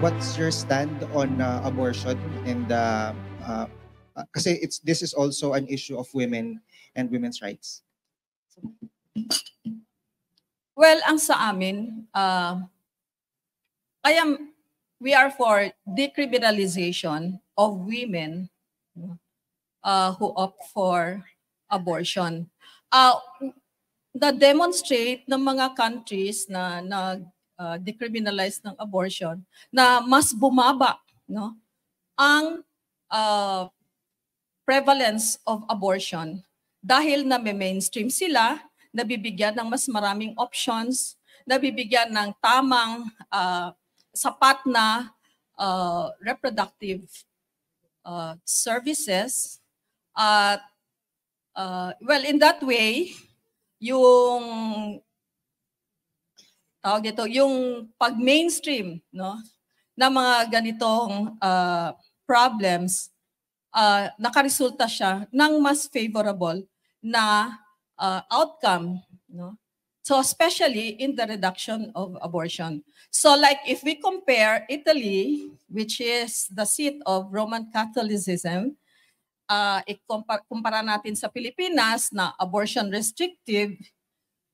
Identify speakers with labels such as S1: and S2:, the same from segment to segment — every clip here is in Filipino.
S1: what's your stand on abortion and kasi this is also an issue of women and women's rights.
S2: Well, ang sa amin, we are for decriminalization of women who opt for abortion. Na-demonstrate ng mga countries na decriminalize ng abortion na mas bumaba, no, ang prevalence of abortion dahil na may mainstream sila, nabibigyan ng mas maraming options, nabibigyan ng tamang sapat na reproductive services. At well, in that way, yung tawag dito, yung pag-mainstream, no, na mga ganitong problems, nakaresulta siya ng mas favorable na outcome, no? So especially in the reduction of abortion. So like if we compare Italy, which is the seat of Roman Catholicism, kumpara natin sa Pilipinas na abortion restrictive,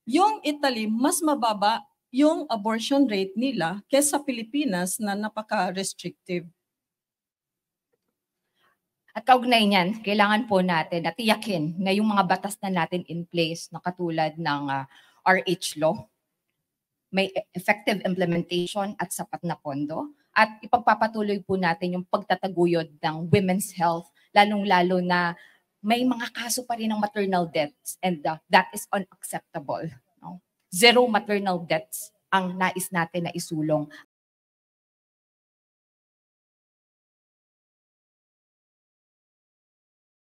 S2: yung Italy mas mababa yung abortion rate nila kaysa Pilipinas na napaka-restrictive.
S3: At kaugnay niyan, kailangan po natin na tiyakin na yung mga batas na natin in place na katulad ng RH law, may effective implementation at sapat na pondo, at ipagpapatuloy po natin yung pagtataguyod ng women's health, lalong-lalo na may mga kaso pa rin ng maternal deaths and that is unacceptable. No? Zero maternal deaths ang nais natin na isulong.